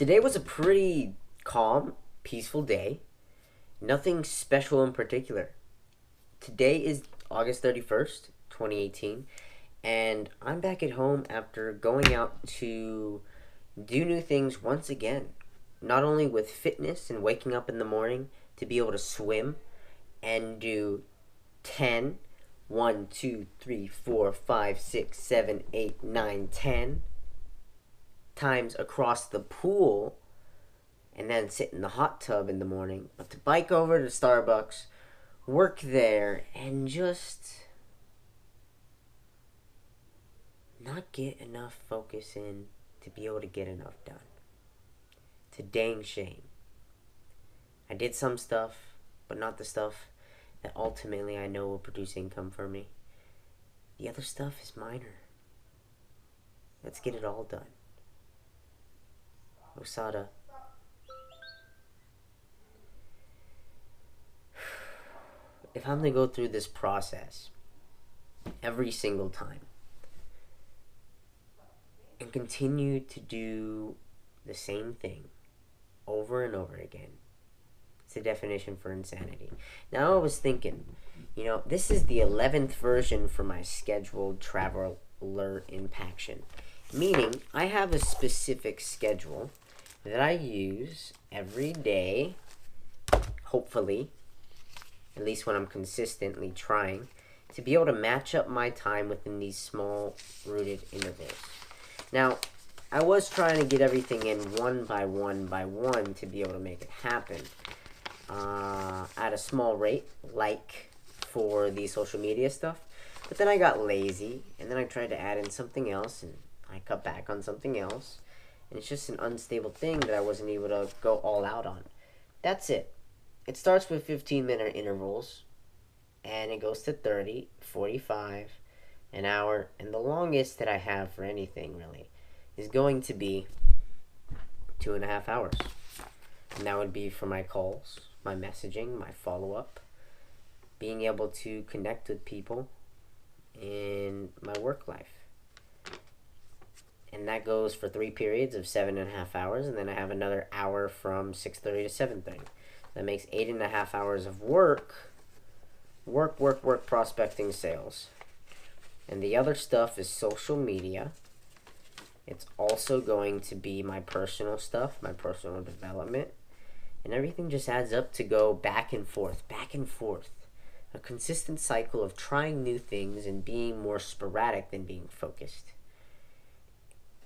Today was a pretty calm, peaceful day. Nothing special in particular. Today is August 31st, 2018, and I'm back at home after going out to do new things once again. Not only with fitness and waking up in the morning to be able to swim and do 10, 1, 2, 3, 4, 5, 6, 7, 8, 9, 10 times across the pool and then sit in the hot tub in the morning, but to bike over to Starbucks, work there, and just not get enough focus in to be able to get enough done. It's a dang shame. I did some stuff, but not the stuff that ultimately I know will produce income for me. The other stuff is minor. Let's get it all done. Osada. If I'm going to go through this process every single time and continue to do the same thing over and over again, it's a definition for insanity. Now I was thinking, this is the 11th version for my scheduled traveler impaction. Meaning, I have a specific schedule that I use every day, hopefully, at least when I'm consistently trying, to be able to match up my time within these small, rooted intervals. Now, I was trying to get everything in one by one to be able to make it happen at a small rate, like for the social media stuff. But then I got lazy, and then I tried to add in something else, and I cut back on something else. And it's just an unstable thing that I wasn't able to go all out on. That's it. It starts with 15-minute intervals, and it goes to 30, 45, an hour, and the longest that I have for anything, really, is going to be 2.5 hours. And that would be for my calls, my messaging, my follow-up, being able to connect with people in my work life. And that goes for 3 periods of 7.5 hours, and then I have another hour from 6:30 to 7:30. That makes 8.5 hours of work, prospecting, sales. And the other stuff is social media. It's also going to be my personal stuff, my personal development. And everything just adds up to go back and forth. A consistent cycle of trying new things and being more sporadic than being focused.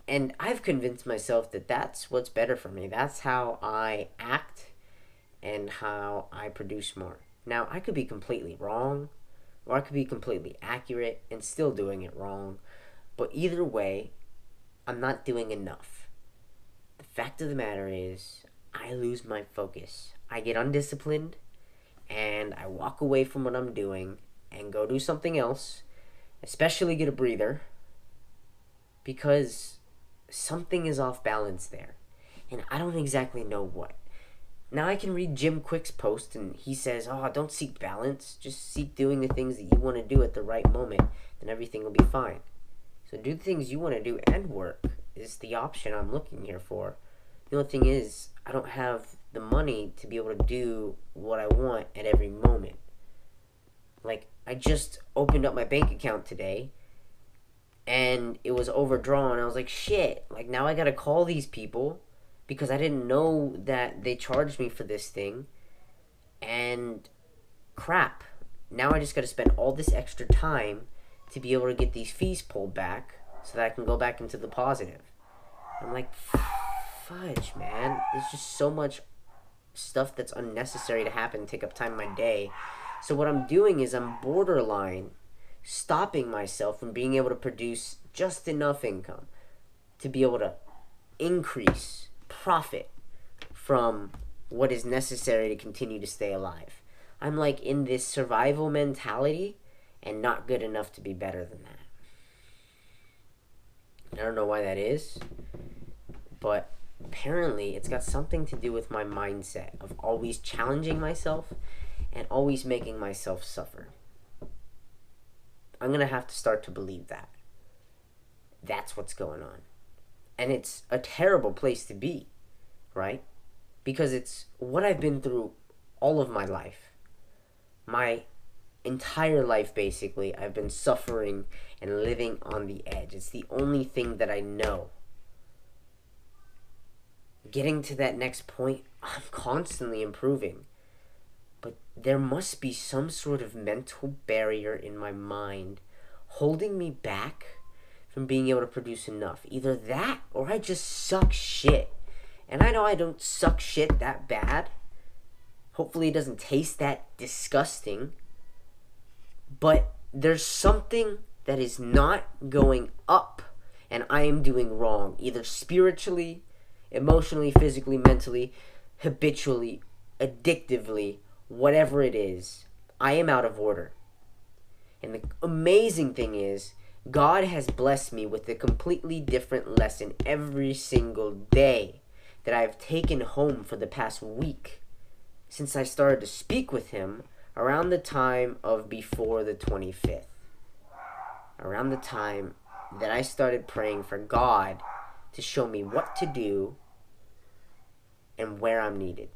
And I've convinced myself that that's what's better for me. That's how I act and how I produce more. Now, I could be completely wrong, or I could be completely accurate and still doing it wrong. But either way, I'm not doing enough. The fact of the matter is, I lose my focus. I get undisciplined, and I walk away from what I'm doing and go do something else, especially get a breather, because something is off balance there, and I don't exactly know what. Now I can read Jim Quick's post, and he says, don't seek balance, just seek doing the things that you want to do at the right moment, and everything will be fine. So do the things you want to do, and work is the option I'm looking here for. The only thing is, I don't have the money to be able to do what I want at every moment. Like, I just opened up my bank account today, and it was overdrawn. I was like, shit, like, now I gotta call these people because I didn't know that they charged me for this thing. And crap, now I just gotta spend all this extra time to be able to get these fees pulled back so that I can go back into the positive. I'm like, fudge, man. There's just so much stuff that's unnecessary to happen, take up time in my day. So what I'm doing is I'm borderline stopping myself from being able to produce just enough income to be able to increase profit from what is necessary to continue to stay alive. I'm like in this survival mentality and not good enough to be better than that. I don't know why that is, but apparently it's got something to do with my mindset of always challenging myself and always making myself suffer. I'm going to have to start to believe that. That's what's going on. And it's a terrible place to be. right? Because it's what I've been through all of my life. My entire life, basically, I've been suffering and living on the edge. It's the only thing that I know. Getting to that next point, I'm constantly improving. But there must be some sort of mental barrier in my mind holding me back from being able to produce enough. Either that or I just suck shit. And I know I don't suck shit that bad. Hopefully it doesn't taste that disgusting. But there's something that is not going up and I am doing wrong. Either spiritually, emotionally, physically, mentally, habitually, addictively, whatever it is. I am out of order. And the amazing thing is, God has blessed me with a completely different lesson every single day that I've taken home for the past week since I started to speak with Him around the time of before the 25th. Around the time that I started praying for God to show me what to do and where I'm needed.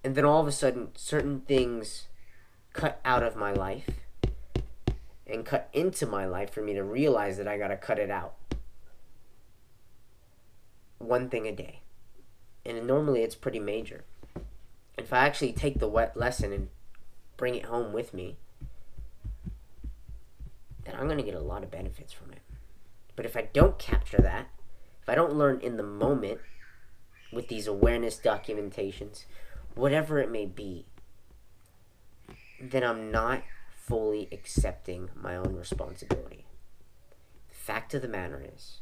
And then all of a sudden, certain things cut out of my life and cut into my life for me to realize that I gotta cut it out. One thing a day. And normally it's pretty major. If I actually take the wet lesson and bring it home with me, then I'm gonna get a lot of benefits from it. But if I don't capture that, if I don't learn in the moment with these awareness documentations, whatever it may be, then I'm not fully accepting my own responsibility. The fact of the matter is,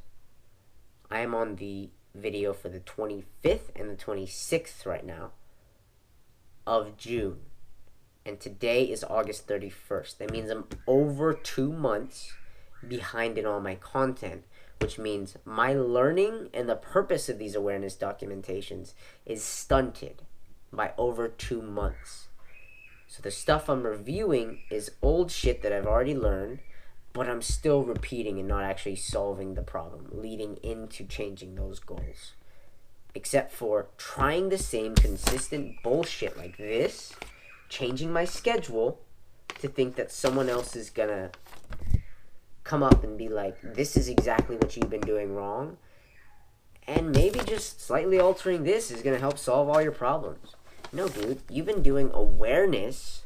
I am on the video for the 25th and the 26th right now of June. And today is August 31st. That means I'm over 2 months behind in all my content, which means my learning and the purpose of these awareness documentations is stunted by over 2 months. So the stuff I'm reviewing is old shit that I've already learned, but I'm still repeating and not actually solving the problem, leading into changing those goals. Except for trying the same consistent bullshit like this, changing my schedule to think that someone else is gonna come up and be like, this is exactly what you've been doing wrong, and maybe just slightly altering this is gonna help solve all your problems. No, dude, you've been doing awareness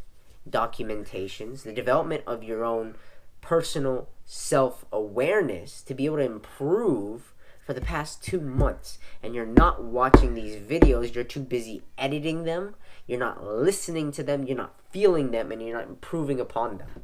documentations, the development of your own personal self-awareness to be able to improve for the past 2 months. And you're not watching these videos, you're too busy editing them, you're not listening to them, you're not feeling them, and you're not improving upon them.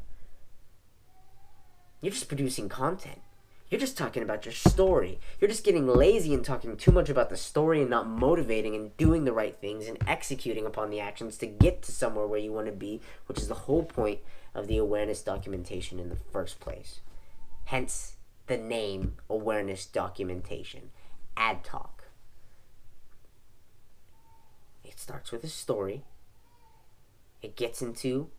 You're just producing content. You're just talking about your story. You're just getting lazy and talking too much about the story and not motivating and doing the right things and executing upon the actions to get to somewhere where you want to be, which is the whole point of the awareness documentation in the first place. Hence the name awareness documentation. Ad talk. It starts with a story. It gets into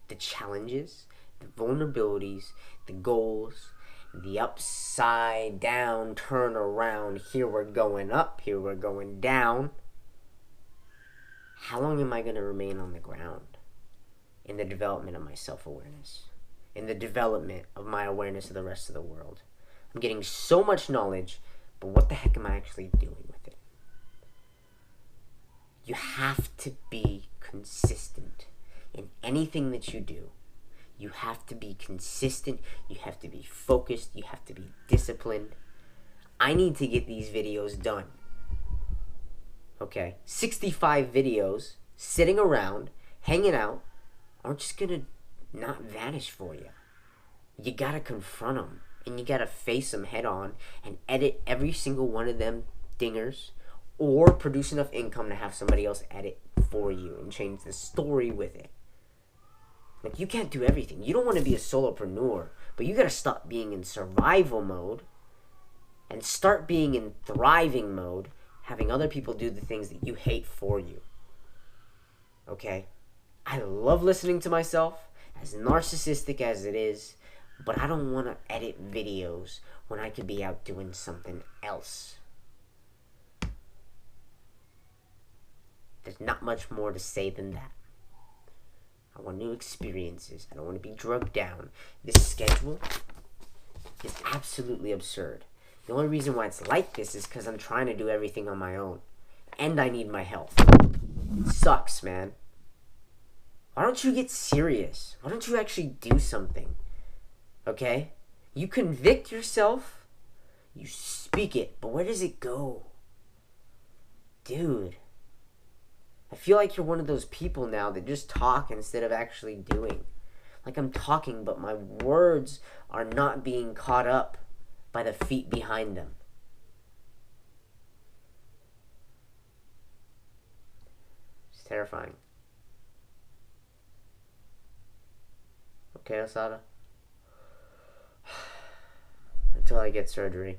the challenges, the vulnerabilities, the goals, the upside down turn around. Here we're going up, here we're going down. How long am I going to remain on the ground in the development of my self-awareness, in the development of my awareness of the rest of the world? I'm getting so much knowledge, but what the heck am I actually doing with it? You have to be consistent in anything that you do. You have to be consistent, you have to be focused, you have to be disciplined. I need to get these videos done. Okay? 65 videos sitting around, hanging out, aren't just gonna not vanish for you. You gotta confront them, and you gotta face them head on and edit every single one of them dingers, or produce enough income to have somebody else edit for you and change the story with it. Like, you can't do everything. You don't want to be a solopreneur, but you gotta stop being in survival mode and start being in thriving mode, having other people do the things that you hate for you. Okay? I love listening to myself, as narcissistic as it is, but I don't want to edit videos when I could be out doing something else. There's not much more to say than that. I want new experiences. I don't want to be drugged down. This schedule is absolutely absurd. The only reason why it's like this is because I'm trying to do everything on my own. And I need my health. It sucks, man. Why don't you get serious? Why don't you actually do something? Okay? You convict yourself, you speak it, but where does it go? Dude. I feel like you're one of those people now that just talk instead of actually doing. Like I'm talking, but my words are not being caught up by the feet behind them. It's terrifying. Okay, Asada? Until I get surgery,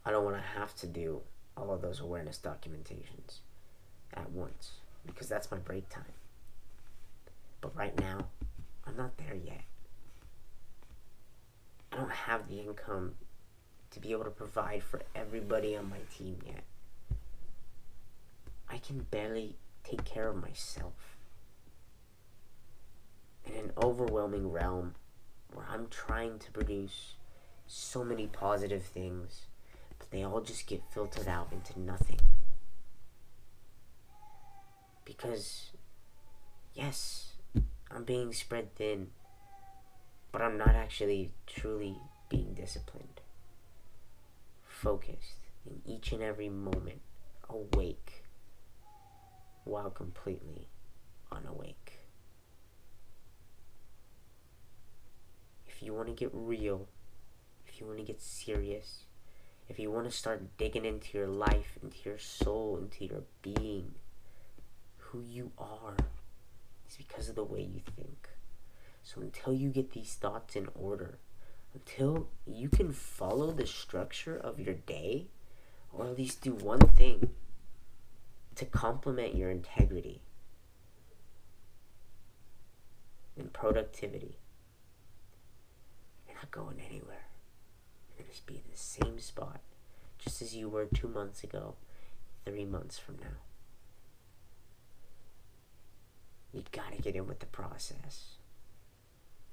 I don't want to have to do all of those awareness documentations at once, because that's my break time. But right now, I'm not there yet. I don't have the income to be able to provide for everybody on my team yet. I can barely take care of myself. In an overwhelming realm where I'm trying to produce so many positive things, but they all just get filtered out into nothing. Because, yes, I'm being spread thin, but I'm not actually truly being disciplined, focused in each and every moment, awake, while completely unawake. If you want to get real, if you want to get serious, if you want to start digging into your life, into your soul, into your being, who you are, it's because of the way you think. So until you get these thoughts in order, until you can follow the structure of your day, or at least do one thing to complement your integrity and productivity, you're not going anywhere. You're going to just be in the same spot, just as you were 2 months ago, 3 months from now. You gotta get in with the process.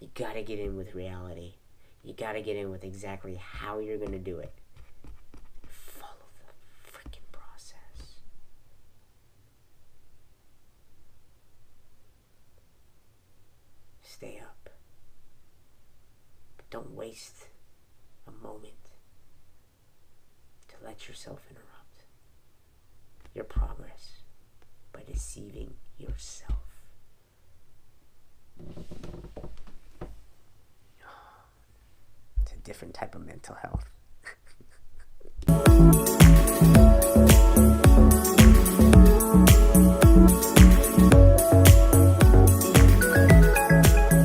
You gotta get in with reality. You gotta get in with exactly how you're gonna do it. Follow the freaking process. Stay up. But don't waste a moment to let yourself interrupt your progress by deceiving yourself. It's a different type of mental health.